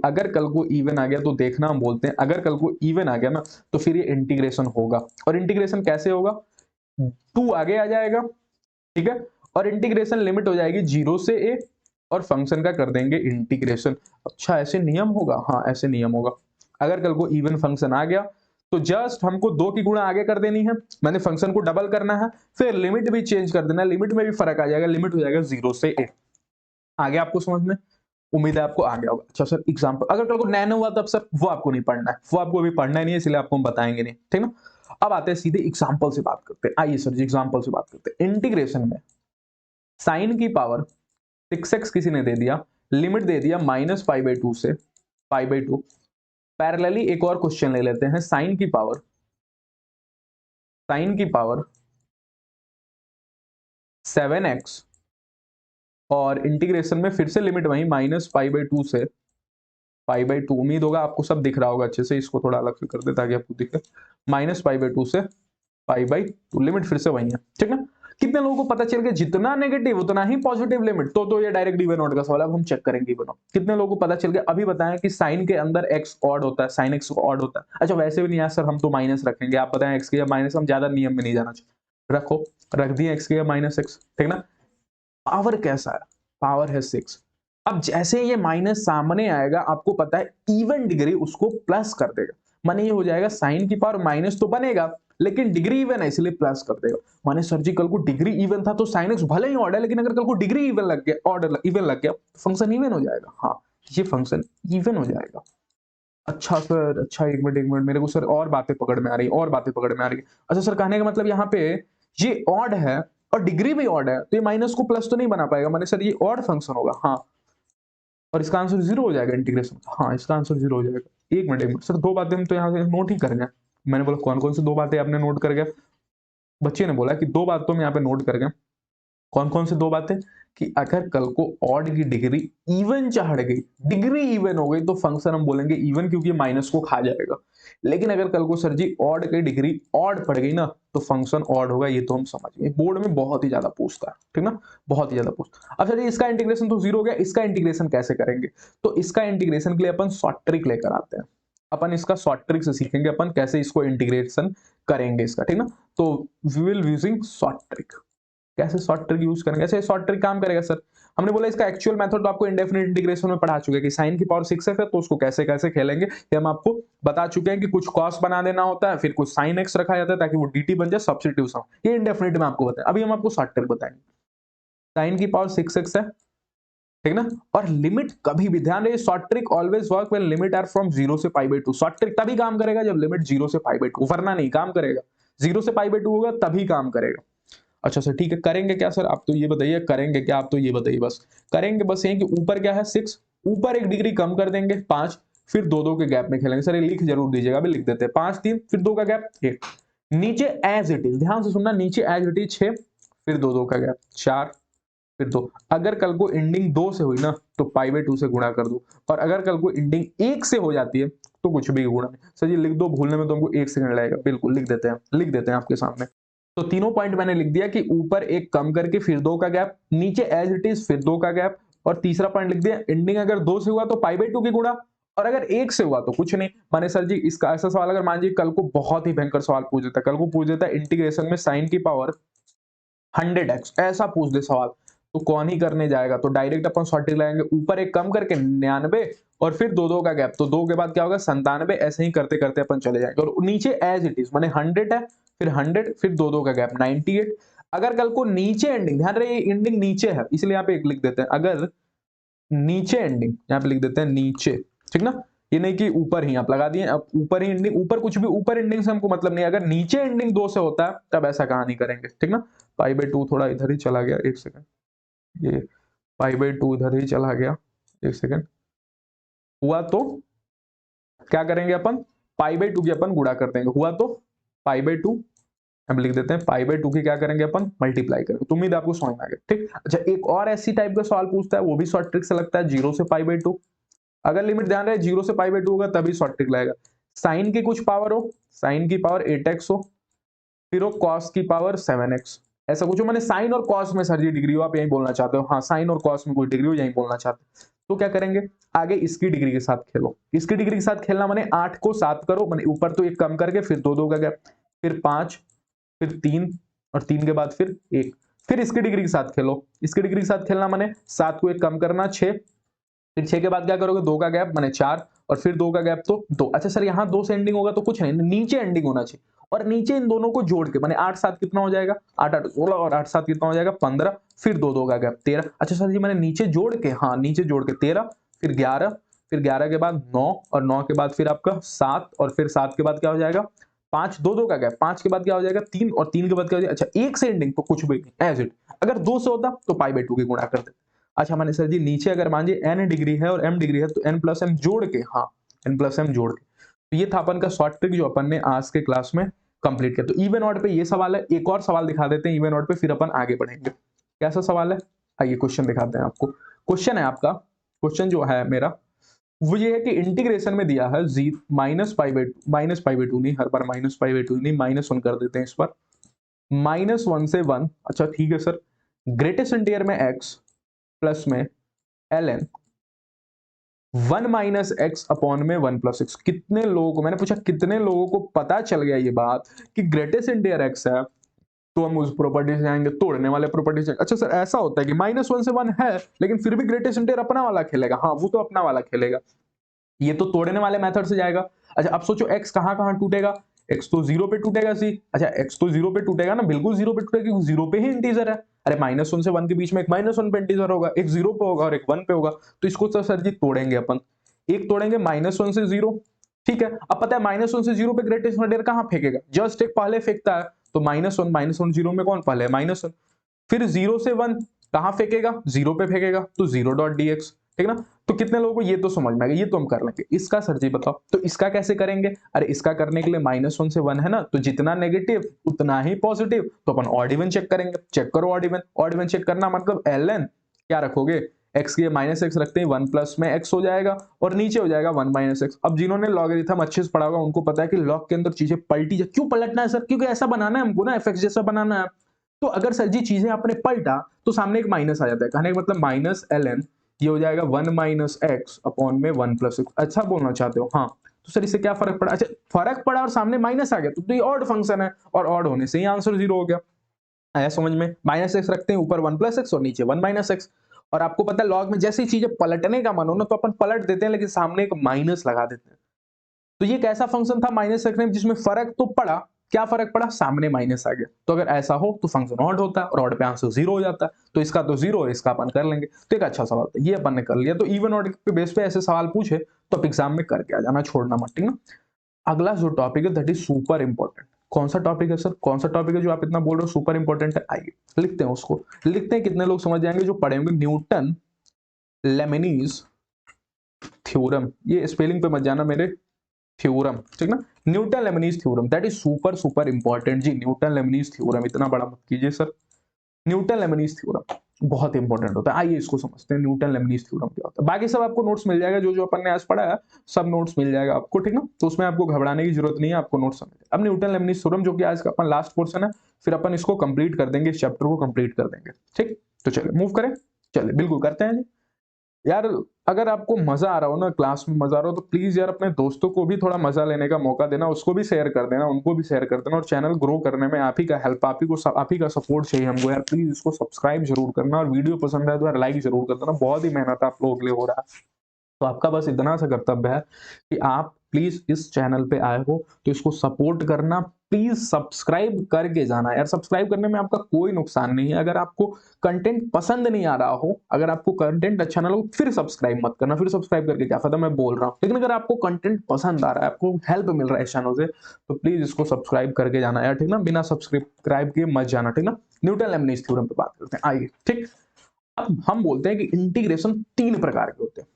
अगर कल को इवन आ गया तो देखना, हम बोलते हैं अगर कल को इवन आ गया ना तो फिर ये इंटीग्रेशन होगा। और इंटीग्रेशन कैसे होगा, 2 आगे आ जाएगा, ठीक है, और इंटीग्रेशन लिमिट हो जाएगी 0 से a और फंक्शन का कर देंगे इंटीग्रेशन। अच्छा ऐसे नियम होगा, हाँ ऐसे नियम होगा। अगर कल को इवन फंक्शन आ गया तो जस्ट हमको 2 की गुणा आगे कर देनी है, मैंने फंक्शन को डबल करना है, फिर लिमिट भी चेंज कर देना है, लिमिट में भी फर्क आ जाएगा, लिमिट हो जाएगा 0 से a। आगे आपको समझ में, उम्मीद है आपको आ गया होगा। अच्छा सर एग्जांपल, अगर कल को नैनो हुआ तब सर वो आपको नहीं पढ़ना है, वो आपको अभी पढ़ना ही नहीं है, इसलिए आपको हम बताएंगे नहीं, ठीक ना। अब आते हैं सीधे एग्जांपल से बात करते हैं। आइए सर जी एग्जांपल से बात करते हैं। इंटीग्रेशन में साइन की पावर 6x किसी ने दे दिया, लिमिट दे दिया -π/2 से π/2। पैरेलली एक और क्वेश्चन ले लेते हैं, साइन की पावर 7x और इंटीग्रेशन में फिर से लिमिट वही -π/2 से π/2। उम्मीद होगा आपको सब दिख रहा होगा अच्छे से, इसको थोड़ा अलग से कर दे ताकि आपको दिखे, -π/2 से π/2, लिमिट फिर से वही है, ठीक ना। कितने लोगों को पता चल गया जितना नेगेटिव उतना ही पॉजिटिव लिमिट, तो ये डायरेक्ट इवन ऑड का सवाल है। अब हम चेक करेंगे इवन ऑड, कितने लोगों को पता चल गया। अभी बताएं कि साइन के अंदर x ऑड होता है, साइन x ऑड होता है। अच्छा वैसे भी नहीं यार सर, हम तो माइनस रखेंगे, आप बताएं x की या माइनस, हम ज्यादा नियम में नहीं जाना चाहिए, रखो, रख दिए x की या -x, ठीक ना। पावर कैसा है, पावर है 6। अब जैसे ये माइनस सामने आएगा, आपको पता है इवन डिग्री उसको प्लस कर देगा, माने ये हो जाएगा साइन की पावर माइनस तो बनेगा लेकिन डिग्री इवन है इसलिए प्लस कर देगा। माने सर जी कल को डिग्री इवन था तो साइन एक्स भले ही ऑड है, लेकिन अगर कल को डिग्री इवन लग गया, ऑर्डर इवन लग गया, फंक्शन इवन हो जाएगा। हाँ ये फंक्शन इवन हो जाएगा। अच्छा सर, अच्छा एक मिनट मेरे को सर और बातें पकड़ में आ रही है। अच्छा सर कहने का मतलब यहाँ पे ये ऑड है और डिग्री भी ऑड है, तो ये माइनस को प्लस तो नहीं बना पाएगा, माने सर ये ऑड फंक्शन होगा। हाँ और इसका आंसर 0 हो जाएगा इंटीग्रेशन, हाँ इसका आंसर 0 हो जाएगा। एक मिनट सर, 2 बातें हम तो यहाँ से नोट ही कर गए। मैंने बोला कौन कौन सी 2 बातें आपने नोट कर गया, बच्चे ने बोला कि 2 बात तो हम यहाँ पे नोट कर गए। कौन कौन सी 2 बातें, कि अगर कल को ऑड की डिग्री इवन चढ़ गई, डिग्री इवन हो गई, तो फंक्शन हम बोलेंगे इवन क्योंकि माइनस को खा जाएगा। लेकिन अगर कल को सर जी ऑड की डिग्री ऑड पड़ गई ना तो फंक्शन ऑड होगा, ये तो हम समझ गए, बोर्ड में बहुत ही ज्यादा पूछता है, ठीक ना, बहुत ही ज्यादा पूछता है। अब चलिए इसका इंटीग्रेशन तो 0 हो गया, इसका इंटीग्रेशन कैसे करेंगे, तो इसका इंटीग्रेशन के लिए अपन शॉर्ट ट्रिक लेकर आते हैं। अपन इसका शॉर्ट ट्रिक से सीखेंगे अपन कैसे इसको इंटीग्रेशन करेंगे इसका, ठीक ना। तो we will using short trick. कैसे शॉर्ट ट्रिक यूज करेंगे, ऐसे शॉर्ट ट्रिक काम करेगा सर। हमने बोला इसका एक्चुअल मेथड तो आपको इंडेफिनिट इंटीग्रेशन में पढ़ा चुके हैं कि साइन की पावर 6 है तो उसको कैसे कैसे खेलेंगे, ये हम आपको बता चुके हैं कि कुछ कॉस बना देना होता है, फिर कुछ साइन एक्स रखा जाता है ताकि वो dt बन जाए, सब्स्टिट्यूशन, ये इंडेफिनिट में आपको बताया। अभी हम आपको शॉर्ट ट्रिक बताएंगे। साइन की पावर 6x है, ठीक ना, और लिमिट कभी भी ध्यान रहे, short trick always work when limit are from 0 से π/2। शॉर्ट ट्रिक तभी काम करेगा जब लिमिट 0 से π/2, वरना नहीं काम करेगा। 0 से π/2 होगा तभी काम करेगा। अच्छा सर ठीक है, करेंगे क्या सर आप तो ये बताइए, करेंगे क्या आप तो ये बताइए। बस करेंगे बस ये कि ऊपर क्या है 6, ऊपर 1 डिग्री कम कर देंगे 5, फिर 2-2 के गैप में खेलेंगे। सर ये लिख जरूर दीजिएगा, अभी लिख देते हैं 5 3 फिर 2 का गैप 1, नीचे एज इट इज, ध्यान से सुनना, नीचे एज इट इज 6 फिर 2-2 का गैप 4 फिर 2। अगर कल को एंडिंग 2 से हुई ना तो π/2 से गुणा कर दो, और अगर कल को एंडिंग 1 से हो जाती है तो कुछ भी गुणा नहीं। सर ये लिख दो, भूलने में तो हमको 1 सेकंड लगेगा। बिल्कुल लिख देते हैं आपके सामने। तो तीनों पॉइंट मैंने लिख दिया कि ऊपर 1 कम करके फिर 2 का गैप, नीचे एज इट इज फिर 2 का गैप, और तीसरा पॉइंट लिख दिया एंडिंग अगर 2 से हुआ तो π/2 की गुणा, और अगर 1 से हुआ तो कुछ नहीं। माने सर जी इसका ऐसा सवाल अगर मान लीजिए कल को बहुत ही भयंकर सवाल पूछ देता है, कल को पूछ देता है इंटीग्रेशन में sin की पावर 100x, ऐसा पूछ दे सवाल, तो कौन ही करने जाएगा। तो डायरेक्ट अपन सॉर्टिंग लगाएंगे, ऊपर 1 कम करके 99 और फिर 2-2 का गैप, तो 2 के बाद क्या होगा 97, ऐसे ही करते करते अपन चले जाएंगे। और नीचे एज इट इज माने 100 है, फिर 100 फिर 2-2 का गैप 98। अगर कल को नीचे एंडिंग, ध्यान रहे एंडिंग नीचे है इसलिए यहाँ पे एक लिख देते हैं, अगर नीचे एंडिंग यहाँ पे लिख देते हैं नीचे, ठीक ना, ये नहीं कि ऊपर ही आप लगा दिए, अब ऊपर ही एंडिंग, ऊपर कुछ भी, ऊपर एंडिंग से हमको मतलब नहीं, अगर नीचे एंडिंग 2 से होता है तब ऐसा कहानी करेंगे, ठीक ना। π/2 थोड़ा इधर ही चला गया, 1 सेकंड, ये π/2 इधर ही चला गया, 1 सेकंड हुआ तो क्या करेंगे अपन, π/2 की अपन गुणा कर देंगे, हुआ तो π/2 हम लिख देते हैं, π/2 की क्या करेंगे अपन मल्टीप्लाई करेंगे। तो उम्मीद आपको समझ में आ गया, ठीक। अच्छा एक और ऐसी टाइप का सवाल पूछता है, वो भी शॉर्ट ट्रिक से लगता है, 0 से π/2, अगर लिमिट ध्यान रहे 0 से π/2 होगा तभी शॉर्ट ट्रिक लगेगा। साइन की कुछ पावर हो, साइन की पावर 8x हो, फिर हो कॉस की पावर 7x, ऐसा कुछ हो, मैंने साइन और कॉस में सर जी डिग्री हो, आप यही बोलना चाहते हो, हाँ साइन और कॉस में कोई डिग्री हो यही बोलना चाहते हो, तो क्या करेंगे आगे इसकी डिग्री के साथ खेलो। इसकी डिग्री के साथ खेलना माने 8 को 7 करो, माने ऊपर तो 1 कम करके फिर 2-2 का गैप, फिर 5 फिर 3 और 3 के बाद फिर 1, फिर इसकी डिग्री के साथ खेलो। इसकी डिग्री के साथ खेलना माने 7 को 1 कम करना 6, फिर 6 के बाद क्या करोगे 2 का गैप माने 4, और फिर 2 का गैप तो 2। अच्छा सर यहाँ 2 से एंडिंग होगा तो कुछ नहीं, नीचे एंडिंग होना चाहिए, और नीचे इन दोनों को जोड़ के माने 8 7 कितना हो जाएगा, 8 8 16 और 8 7 कितना हो जाएगा 15, फिर 2 का गैप 13। अच्छा सर जी मैंने नीचे जोड़ के, हाँ नीचे जोड़ के 13, फिर 11, फिर 11 के बाद 9, और 9 के बाद फिर आपका 7, और फिर 7 के बाद क्या हो जाएगा 5, 2 का गैप, 5 के बाद क्या हो जाएगा 3, और 3 के बाद क्या हो जाएगा, अच्छा 1 से एंडिंग तो कुछ भी नहीं एज इट, अगर 2 से होता तो π/2 की गुणा करते। अच्छा माने सर जी नीचे अगर मान लीजिए n डिग्री है और m डिग्री है तो n प्लस m जोड़ के, हाँ n प्लस m जोड़ के, तो ये था अपन का शॉर्ट ट्रिक जो अपन ने आज के क्लास में कंप्लीट किया। तो इवन ऑड पे ये सवाल है, एक और सवाल दिखा देते हैं इवन ऑड पे, फिर अपन आगे बढ़ेंगे। कैसा सवाल है, आइए क्वेश्चन दिखाते हैं आपको। क्वेश्चन है आपका, क्वेश्चन जो है मेरा वो ये है कि इंटीग्रेशन में दिया है -π/2 नहीं, हर बार -π/2 नहीं, -1 कर देते हैं इस पर, -1 से 1, अच्छा ठीक है सर, ग्रेटेस्ट इंटीजर में x प्लस में ln 1 माइनस एक्स अपॉन में 1 प्लस एक्स। कितने लोगों को, मैंने पूछा कितने लोगों को पता चल गया ये बात कि ग्रेटेस्ट इंटीजर x है, तो हम उस प्रॉपर्टी से जाएंगे, तोड़ने वाले प्रॉपर्टी से। अच्छा सर ऐसा होता है कि -1 से 1 है लेकिन फिर भी ग्रेटेस्ट इंटीजर अपना वाला खेलेगा, हाँ वो तो अपना वाला खेलेगा, ये तो तोड़ने वाले मेथड से जाएगा। अच्छा अब सोचो x कहां कहां टूटेगा, x तो 0 पे टूटेगा सी, अच्छा x तो 0 पे टूटेगा ना, बिल्कुल 0 पे टूटेगा क्योंकि 0 पे ही इंटीजर है। अरे -1 से 1 के बीच में एक -1 पे इंटीजर होगा, एक 0 पे होगा और एक 1 पे होगा, तो इसको तो सर जी तोड़ेंगे अपन, एक तोड़ेंगे -1 से 0, ठीक है। अब पता है -1 से 0 पे ग्रेटेस्ट इंटीजर कहां फेंकेगा, जस्ट एक पहले फेंकता है, तो -1 0 में कौन पहले है -1, फिर 0 से 1 कहां फेंकेगा 0 पे फेंकेगा, तो 0.dx, ठीक ना। तो कितने लोगों को ये तो समझ में आ गया, ये तो हम कर लेंगे। इसका सर जी बताओ, तो इसका कैसे करेंगे, अरे इसका करने के लिए -1 से 1 है ना, तो जितना नेगेटिव उतना ही पॉजिटिव, तो अपन ऑड इवन चेक करेंगे, चेक करो odd even, odd even check करना मतलब ln क्या रखोगे, x के -x रखते हैं 1 प्लस में x हो जाएगा और नीचे हो जाएगा 1 - x। अब जिन्होंने लॉगरिथम अच्छे से पढ़ा होगा उनको पता है कि लॉग के अंदर चीजें पलटी जाए, क्यों पलटना है सर, क्योंकि ऐसा बनाना है हमको ना, fx जैसा बनाना है। तो अगर सर जी चीजें आपने पलटा तो सामने एक माइनस आ जाता है, कहने का मतलब -ln ये हो जाएगा 1 - x अपॉन में 1 + x। अच्छा बोलना चाहते हो, हाँ तो सर इससे क्या फर्क पड़ा, अच्छा फर्क पड़ा और सामने माइनस आ गया, तो ये ऑड फंक्शन है और ऑड होने से ही आंसर 0 हो गया। आया समझ में, -x रखते हैं ऊपर 1 + x और नीचे 1 - x। और आपको पता है लॉग में जैसी चीजें पलटने का मन हो ना तो अपन पलट देते हैं लेकिन सामने एक माइनस लगा देते हैं। तो ये कैसा फंक्शन था माइनस रखने में जिसमें फर्क तो पड़ा, क्या फर्क पड़ा, सामने माइनस आ गया। तो अगर ऐसा हो तो फंक्शन ऑड होता है और ऑड पे आंसर 0 हो जाता है, तो इसका तो 0 है, इसका अपन कर लेंगे। तो एक अच्छा सवाल था, ये अपन ने कर लिया। तो इवन ऑड के बेस पे ऐसे सवाल पूछे तो आप एग्जाम में करके आ जाना, छोड़ना मत, ठीक ना। अगला जो टॉपिक है दैट इज सुपर इंपॉर्टेंट, कौन सा टॉपिक है सर, कौन सा टॉपिक है जो आप इतना बोल रहे हो सुपर इंपॉर्टेंट है? आइए लिखते हैं उसको, लिखते हैं, कितने लोग समझ जाएंगे जो पढ़े होंगे। न्यूटन लेमनीज थ्योरम, ये स्पेलिंग पे मत जाना मेरे, थ्योरम, ठीक ना, Newton Leibniz theorem, that is super super important जी। न्यूटन लेमनीज थ्योरम, इतना बड़ा मत कीजिए सर। न्यूटन लेमनीज थ्योरम बहुत इंपॉर्टेंट होता है। आइए इसको समझते हैं, न्यूटन लेमनीज थ्योरम क्या होता है। बाकी सब आपको नोट्स मिल जाएगा, जो जो अपन ने आज पढ़ा है सब नोट्स मिल जाएगा आपको, ठीक ना, तो उसमें आपको घबराने की जरूरत नहीं है, आपको नोट्स समझ। अब न्यूटन लेमनीज थ्योरम जो कि आज का अपन लास्ट पोर्शन है, फिर अपन इसको कंप्लीट कर देंगे, इस चैप्टर को कंप्लीट कर देंगे, ठीक। तो चलिए मूव करें, चलिए बिल्कुल करते हैं जी। यार अगर आपको मजा आ रहा हो ना, क्लास में मजा आ रहा हो, तो प्लीज यार अपने दोस्तों को भी थोड़ा मजा लेने का मौका देना, उसको भी शेयर कर देना, उनको भी शेयर कर देना, और चैनल ग्रो करने में आप ही का हेल्प, आप ही का सपोर्ट चाहिए हमको यार। प्लीज इसको सब्सक्राइब जरूर करना, और वीडियो पसंद है तो यार लाइक जरूर कर देना, बहुत ही मेहनत आप लोगों के लिए हो रहा है। तो आपका बस इतना सा कर्तव्य है कि आप प्लीज इस चैनल पे आए हो तो इसको सपोर्ट करना, प्लीज सब्सक्राइब करके जाना यार। सब्सक्राइब करने में आपका कोई नुकसान नहीं है। अगर आपको कंटेंट पसंद नहीं आ रहा हो, अगर आपको कंटेंट अच्छा ना लगे, फिर सब्सक्राइब मत करना, फिर सब्सक्राइब करके क्या फायदा, मैं बोल रहा हूँ। लेकिन अगर आपको कंटेंट पसंद आ रहा है, आपको हेल्प मिल रहा है इस चैनल से, तो प्लीज इसको सब्सक्राइब करके जाना यार, ठीक ना, बिना सब्सक्राइब किए मत जाना, ठीक ना। न्यूटन लेमनीज थ्योरम पे बात करते हैं, आइए, ठीक। अब हम बोलते हैं कि इंटीग्रेशन 3 प्रकार के होते हैं।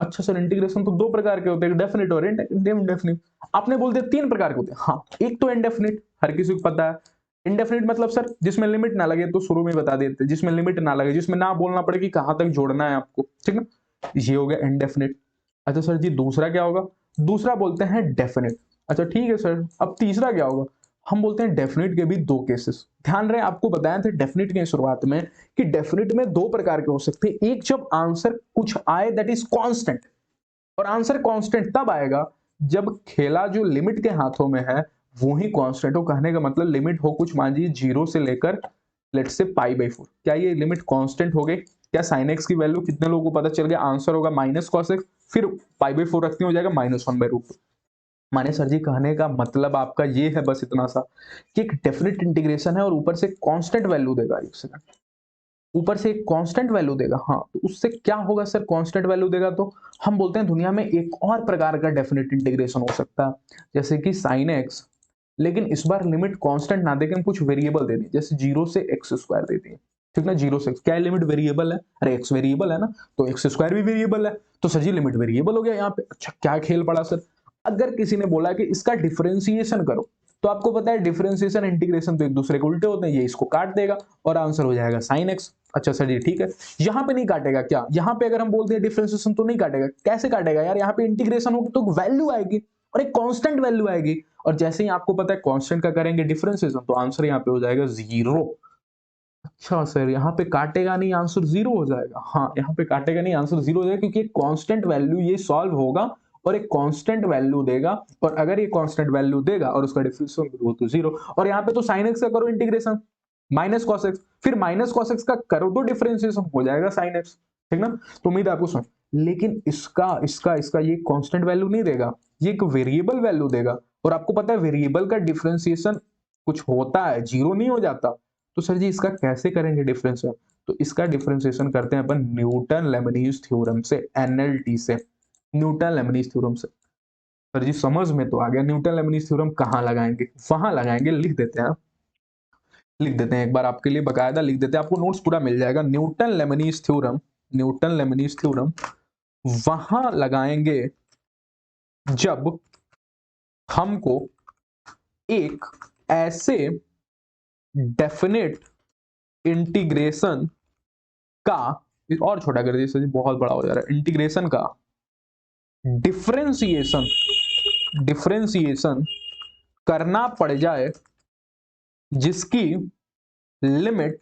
अच्छा सर, इंटीग्रेशन तो 2 प्रकार के होते हैं, डेफिनिट और इनडेफिनिट। आपने बोलते 3 प्रकार के होते हैं। हाँ, एक तो इंडेफिनिट, हर किसी को पता है। इंडेफिनिट मतलब सर जिसमें लिमिट ना लगे, तो शुरू में बता देते, जिसमें लिमिट ना लगे, जिसमें ना बोलना पड़े कि कहां तक जोड़ना है आपको, ठीक ना, ये हो गया इंडेफिनिट। अच्छा सर जी, दूसरा क्या होगा? दूसरा बोलते हैं डेफिनिट। अच्छा ठीक है सर, अब तीसरा क्या होगा? हम बोलते हैं डेफिनिट के भी 2 केसेस। ध्यान रहे, आपको बताया था डेफिनिट के शुरुआत में कि डेफिनिट में 2 प्रकार के हो सकते हैं। एक जब आंसर कुछ आए दैट इज कांस्टेंट, और आंसर कांस्टेंट तब आएगा जब खेला जो लिमिट के हाथों में है वो ही कांस्टेंट हो। कहने का मतलब लिमिट हो कुछ, मान लीजिए 0 से लेकर लेट्स से π/4, क्या ये लिमिट कांस्टेंट हो गई? क्या sin x की वैल्यू कितने लोगों को पता चल गया? आंसर होगा माइनस cos x, फिर π/4 रखते हो जाएगा -1/√2। माने सर जी कहने का मतलब आपका ये है बस इतना सा कि एक डेफिनेट इंटीग्रेशन है और ऊपर से कांस्टेंट वैल्यू देगा, एक सेकंड, ऊपर से एक कांस्टेंट वैल्यू देगा। हाँ, तो उससे क्या होगा सर? कांस्टेंट वैल्यू देगा तो हम बोलते हैं दुनिया में एक और प्रकार का डेफिनेट इंटीग्रेशन हो सकता है, जैसे कि sin x, लेकिन इस बार लिमिट कांस्टेंट ना देके हम कुछ वेरिएबल दे दें, जैसे 0 से x² दे दिए, ठीक ना, 0 से x, क्या लिमिट वेरिएबल है? अरे x वेरिएबल है ना, तो x² भी वेरिएबल है, तो सर जी लिमिट वेरिएबल हो गया यहाँ पे। अच्छा क्या खेल पड़ा सर? अगर किसी ने बोला कि इसका डिफरेंशिएशन करो, तो आपको पता है डिफरेंशिएशन इंटीग्रेशन तो एक दूसरे के उल्टे होते हैं, ये इसको काट देगा और आंसर हो जाएगा sin x। अच्छा सर जी ठीक है, यहाँ पे नहीं काटेगा क्या? यहाँ पे अगर हम बोलते हैं डिफरेंशिएशन तो नहीं काटेगा, कैसे काटेगा यार? यहाँ पे इंटीग्रेशन होगी तो वैल्यू आएगी और एक कांस्टेंट वैल्यू आएगी, और जैसे ही आपको पता है कांस्टेंट का करेंगे डिफरेंशिएशन तो आंसर यहाँ पे हो जाएगा 0। अच्छा सर, यहाँ पे काटेगा नहीं, आंसर 0 हो जाएगा? हाँ, यहाँ पे काटेगा नहीं, आंसर 0 हो जाएगा, क्योंकि एक कांस्टेंट वैल्यू ये सॉल्व होगा और एक कांस्टेंट वैल्यू देगा, और अगर ये कांस्टेंट वैल्यू देगा और उसका डिफरेंशिएशन वो तो 0। और यहाँ पे तो sin x का करो इंटीग्रेशन, माइनस cos x, फिर माइनस cos x का करो तो डिफरेंशिएशन हो जाएगा sin x, ठीक ना। तो उम्मीद है आपको समझ। लेकिन इसका इसका इसका ये कांस्टेंट वैल्यू नहीं देगा, ये एक वेरिएबल वैल्यू देगा, और आपको पता है वेरिएबल का डिफरेंशिएशन कुछ होता है, 0 नहीं हो जाता। तो सर जी इसका कैसे करेंगे डिफरेंशिएशन? तो इसका डिफरेंशिएशन करते हैं अपन न्यूटन लेमनीज थ्योरम से, एनएलटी से, न्यूटन लेमनीज थ्योरम से। सर जी समझ में तो आ गया, न्यूटन लेमनीज थ्योरम कहाँ लगाएंगे? वहां लगाएंगे, लिख देते हैं, लिख देते हैं एक बार आपके लिए, बकायदा लिख देते हैं, आपको नोट्स पूरा मिल जाएगा। Newton Leibniz theorem, Newton Leibniz theorem वहां लगाएंगे जब हमको एक ऐसे डेफिनेट इंटीग्रेशन का, और छोटा कर दीजिए सर जी, बहुत बड़ा हो जा रहा है, इंटीग्रेशन का डिफरेंशिएशन, डिफरेंशिएशन करना पड़ जाए जिसकी लिमिट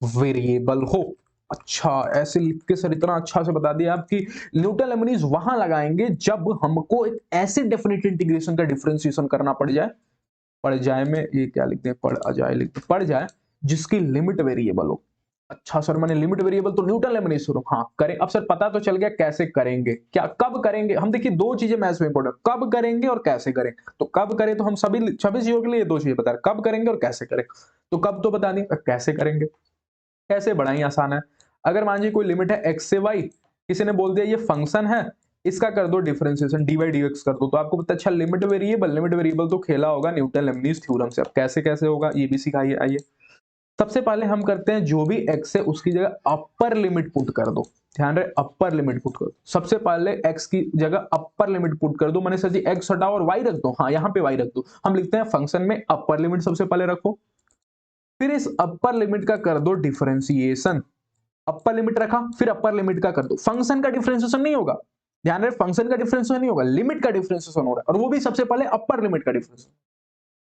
वेरिएबल हो। अच्छा ऐसे लिख के सर इतना अच्छा से बता दिया आपकी, न्यूटन लेमनीज वहां लगाएंगे जब हमको एक ऐसे डेफिनेट इंटीग्रेशन का डिफरेंशिएशन करना पड़ जाए में ये क्या लिखते हैं, पड़ जाए, लिखते पड़ जाए जिसकी लिमिट वेरिएबल हो। अच्छा सर मैंने लिमिट वेरिएबल तो न्यूटन लेमनीज थ्योरम, हाँ करें। अब सर पता तो चल गया कैसे करेंगे, क्या कब करेंगे? हम देखिए 2 चीजें मैथ्स में इंपॉर्टेंट, कब करेंगे और कैसे करें। तो कब करें तो हम सभी चीजों के लिए 2 चीजें बता रहे, कब करेंगे और कैसे करें। तो कब तो बता दिया, कैसे करेंगे? कैसे? बड़ा ही आसान है। अगर मान लीजिए कोई लिमिट है x से y, किसी ने बोल दिया ये फंक्शन है इसका कर दो डिफरेंशिएशन, dy dx कर दो, तो आपको पता है अच्छा लिमिट वेरिएबल तो खेला होगा न्यूटन लेबनीज थ्योरम से। अब कैसे कैसे होगा ये भी सिखाइए। आइए सबसे पहले हम करते हैं जो भी x है उसकी जगह अपर लिमिट पुट कर दो। ध्यान रहे अपर लिमिट पुट कर दो। सबसे पहले x की जगह अपर लिमिट पुट कर दो। मैंने सर जी x हटाओ और y रख दो। हाँ यहाँ पे y रख दो। हम लिखते हैं फंक्शन में अपर लिमिट सबसे पहले रखो, फिर इस अपर लिमिट का कर दो डिफरेंशिएशन। अपर लिमिट रखा फिर अपर लिमिट का कर दो। फंक्शन का डिफरेंशिएशन नहीं होगा, ध्यान रहे फंक्शन का डिफरेंशिएशन नहीं होगा, लिमिट का डिफरेंशिएशन हो रहा है और वो भी सबसे पहले अपर लिमिट का डिफरेंशिएशन।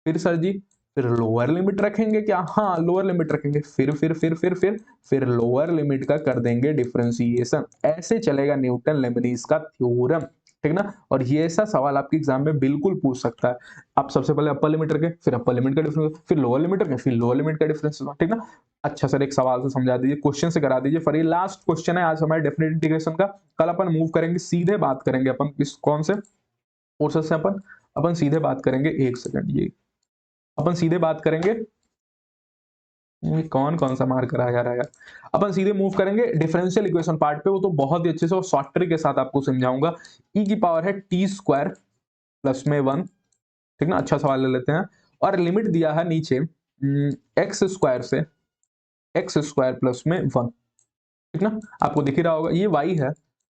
फिर सर जी फिर लोअर लिमिट रखेंगे क्या? हाँ लोअर लिमिट रखेंगे। फिर लोअर लिमिट का कर देंगे डिफरेंशिएशन। ऐसे चलेगा न्यूटन लेबनीज का थ्योरम, ठीक ना। और ये ऐसा सवाल आपके एग्जाम में बिल्कुल पूछ सकता है। आप सबसे पहले अपर लिमिट रखें, फिर अपर लिमिट का डिफरेंस, फिर लोअर लिमिट रखें, फिर लोअर लिमिट का डिफरेंस, ठीक ना। अच्छा सर एक सवाल से समझा दीजिए, क्वेश्चन से करा दीजिए। फिर ये लास्ट क्वेश्चन है आज हमारे डेफिनेट इंटीग्रेशन का। कल अपन मूव करेंगे, सीधे बात करेंगे अपन इस कौन से कोर्सेस से अपन सीधे बात करेंगे। एक सेकंड, ये अपन सीधे बात करेंगे कौन कौन सा मार करा जा रहा है यार। अपन सीधे मूव करेंगे डिफरेंशियल इक्वेशन पार्ट पे, वो तो बहुत ही अच्छे से और शॉर्ट ट्रिक के साथ आपको समझाऊंगा। ई की पावर है टी स्क्वायर प्लस में 1, ठीक ना। अच्छा सवाल ले लेते हैं। और लिमिट दिया है नीचे एक्स स्क्वायर से एक्स स्क्वायर प्लस में 1, ठीक ना। आपको दिख ही रहा होगा ये y है,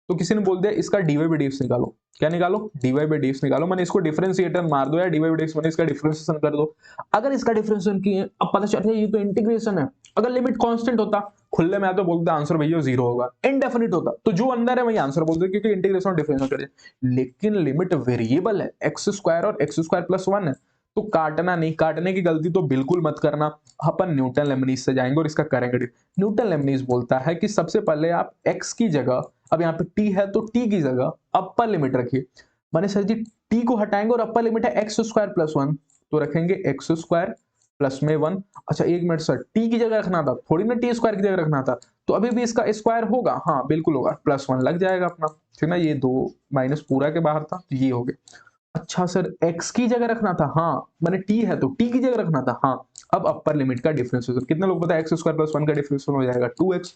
तो किसी ने बोल दिया इसका dy बाई dx निकालो। क्या निकालो? dy बाई dx निकालो। मैंने इसको डिफरेंशिएटर मार दो या dy बाई dx, मैंने इसका डिफरेंशिएशन कर दो। अगर इसका डिफरेंशिएशन किए अब पता चलता है ये तो इंटीग्रेशन है। अगर लिमिट कांस्टेंट होता खुले में तो बोलते आंसर भैया 0 होगा। इनडेफिनिट होता तो जो अंदर है वही आंसर बोलते क्योंकि इंटीग्रेशन और डिफरेंशिएशन कर। लेकिन लिमिट वेरिएबल है, एक्स स्क्वायर और एक्स स्क्वायर प्लस 1 है, तो काटना नहीं, काटने की गलती तो बिल्कुल मत करना। अपन न्यूटन लेबनीज से जाएंगे और इसका करेंगे। न्यूटन लेबनीज बोलता है कि सबसे पहले आप x की जगह, अब यहाँ पे t है तो t की जगह अपर लिमिट रखिए। माने सर जी t को हटाएंगे और अपर लिमिट है एक्स स्क्वायर प्लस 1, तो रखेंगे एक्स स्क्वायर प्लस में 1। अच्छा एक मिनट सर, t की जगह रखना था, थोड़ी ना टी स्क्वायर की जगह रखना था, तो अभी भी इसका स्क्वायर होगा। हाँ बिल्कुल होगा, प्लस 1 लग जाएगा अपना, ठीक ना। ये 2 माइनस पूरा के बाहर था, ये हो गया। अच्छा सर x की जगह रखना था, हाँ मैंने t है तो t की जगह रखना था। हाँ अब अपर लिमिट का डिफरेंशिएशन कितने लोग पता है एक्स स्क्वायर प्लस 1 का डिफरेंशिएशन हो जाएगा 2x।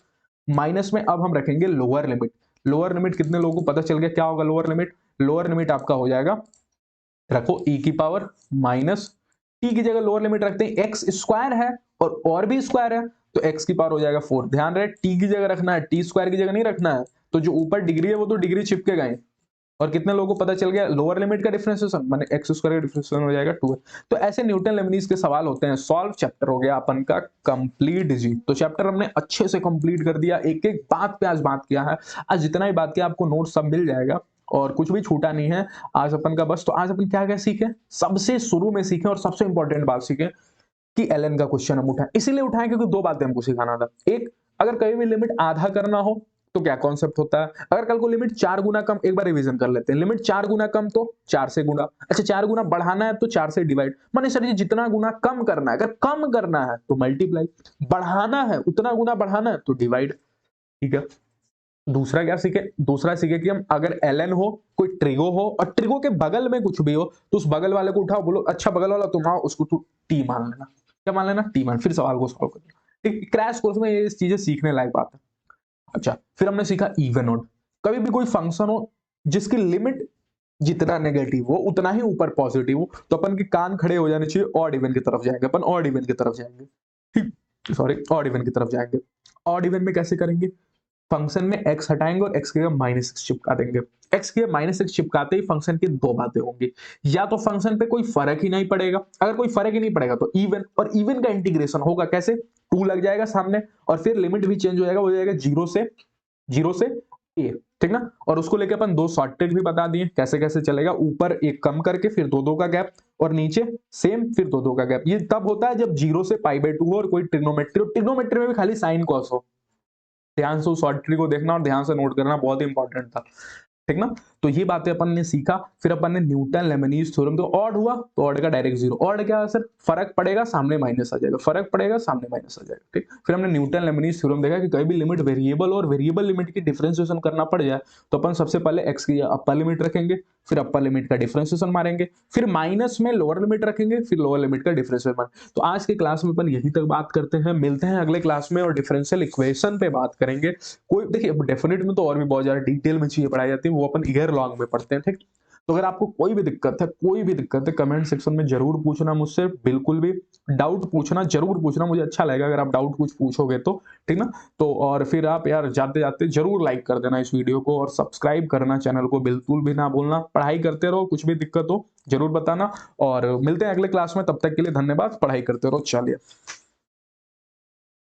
माइनस में अब हम रखेंगे लोअर लिमिट। लोअर लिमिट कितने लोगों को पता चल गया क्या होगा लोअर लिमिट? लोअर लिमिट आपका हो जाएगा, रखो e की पावर माइनस t की जगह लोअर लिमिट रखते हैं, एक्स स्क्वायर है और भी स्क्वायर है तो x की पावर हो जाएगा 4। ध्यान रहे t की जगह रखना है, t स्क्वायर की जगह नहीं रखना है। तो जो ऊपर डिग्री है वो तो डिग्री चिपके गए। और कितने लोगों को पता चल गया लोअर लिमिट का डिफरेंशिएशन माने एक्स स्क्वायर का डिफरेंशिएशन हो जाएगा 2। तो ऐसे न्यूटन लेबनीज के सवाल होते हैं। सॉल्व चैप्टर हो गया अपन का कंप्लीट जी। तो चैप्टर हमने अच्छे से कंप्लीट कर दिया, एक एक बात पे आज बात किया है। आज जितना ही बात किया आपको नोट सब मिल जाएगा और कुछ भी छूटा नहीं है आज अपन का। बस तो आज अपन क्या क्या सीखे, सबसे शुरू में सीखे और सबसे इंपॉर्टेंट बात सीखे कि एलन का क्वेश्चन हम उठाएं। इसीलिए उठाएं क्योंकि 2 बातें हमको सिखाना था। एक, अगर कहीं भी लिमिट आधा करना हो तो क्या कॉन्सेप्ट होता है। अगर कल को लिमिट 4 गुना कम, एक बार रिवीजन कर लेते हैं, लिमिट 4 गुना कम तो 4 से गुना, अच्छा 4 गुना बढ़ाना है तो 4 से डिवाइड। माने सर जी जितना गुना कम करना है, अगर कम करना है तो मल्टीप्लाई, बढ़ाना है उतना गुना बढ़ाना है तो डिवाइड, ठीक है। दूसरा क्या सीखे? दूसरा सीखे कि हम अगर एलन हो, कोई ट्रिगो हो और ट्रिगो के बगल में कुछ भी हो तो उस बगल वाले को उठाओ, बोलो अच्छा बगल वाला तुम आओ, उसको तू टी मान लेना। क्या मान लेना? टी मान, फिर सवाल को सॉल्व करना। ठीक, क्रैश कोर्स में ये चीजें सीखने लायक बात है। अच्छा फिर हमने सीखा इवन ऑड। कभी भी कोई फंक्शन हो जिसकी लिमिट जितना नेगेटिव हो उतना ही ऊपर पॉजिटिव हो तो अपन के कान खड़े हो जाने चाहिए, ऑड इवन की तरफ जाएंगे अपन, ऑड इवन की तरफ जाएंगे, ठीक सॉरी ऑड इवन की तरफ जाएंगे। ऑड इवन में कैसे करेंगे? फंक्शन में x हटाएंगे और x की जगह -x चिपका देंगे। x की -x चिपकाते ही फंक्शन की 2 बातें होंगी, या तो फंक्शन पे कोई फर्क ही नहीं पड़ेगा, अगर कोई फर्क ही नहीं पड़ेगा तो इवन, और इवन का इंटीग्रेशन होगा कैसे? 2 लग जाएगा सामने और फिर लिमिट भी चेंज हो जाएगा, हो जाएगा 0 से a, ठीक ना। और उसको लेके अपन 2 शॉर्ट ट्रिक भी बता दिए कैसे कैसे चलेगा। ऊपर एक कम करके फिर 2 का गैप और नीचे सेम फिर 2 का गैप। ये तब होता है जब 0 से π/2 हो और कोई ट्रिग्नोमेट्री हो। ट्रिग्नोमेट्री में भी खाली साइन कॉस हो। ध्यान से उस शॉर्ट ट्रिक को देखना और ध्यान से नोट करना, बहुत ही इंपॉर्टेंट था, ठीक ना। तो ये बातें अपन ने सीखा। फिर अपन ने न्यूटन लेबनीज थ्योरम, तो ऑड हुआ तो ऑड का डायरेक्ट 0, ऑड क्या है सर? फर्क पड़ेगा सामने माइनस आ जाएगा, फर्क पड़ेगा सामने माइनस आ जाएगा, ठीक। फिर हमने न्यूटन लेबनीज थ्योरम देखा कि कहीं भी लिमिट वेरिएबल और वेरिएबल लिमिट की डिफरेंशिएशन करना पड़ जाए तो अपन सबसे पहले x की अपर लिमिट रखेंगे, फिर अपर लिमिट का डिफरेंशिएशन मारेंगे, फिर माइनस में लोअर लिमिट रखेंगे, फिर लोअर लिमिट का डिफरेंशियल मारेंगे। तो आज के क्लास में अपन यहीं तक बात करते हैं, मिलते हैं अगले क्लास में और डिफरेंशियल इक्वेशन पे बात करेंगे। कोई देखिए डेफिनेट में तो और भी बहुत ज्यादा डिटेल में चीजें पढ़ाई जाती है, वो अपन ईयर लॉन्ग में पढ़ते हैं, ठीक। तो अगर आपको कोई भी दिक्कत है कमेंट सेक्शन में जरूर पूछना मुझसे, बिल्कुल भी डाउट पूछना, जरूर पूछना, मुझे अच्छा लगेगा अगर आप डाउट कुछ पूछोगे तो, ठीक ना। तो और फिर आप यार जाते जाते जरूर लाइक कर देना इस वीडियो को और सब्सक्राइब करना चैनल को बिल्कुल भी ना भूलना। पढ़ाई करते रहो, कुछ भी दिक्कत हो जरूर बताना और मिलते हैं अगले क्लास में। तब तक के लिए धन्यवाद, पढ़ाई करते रहो, चलिए।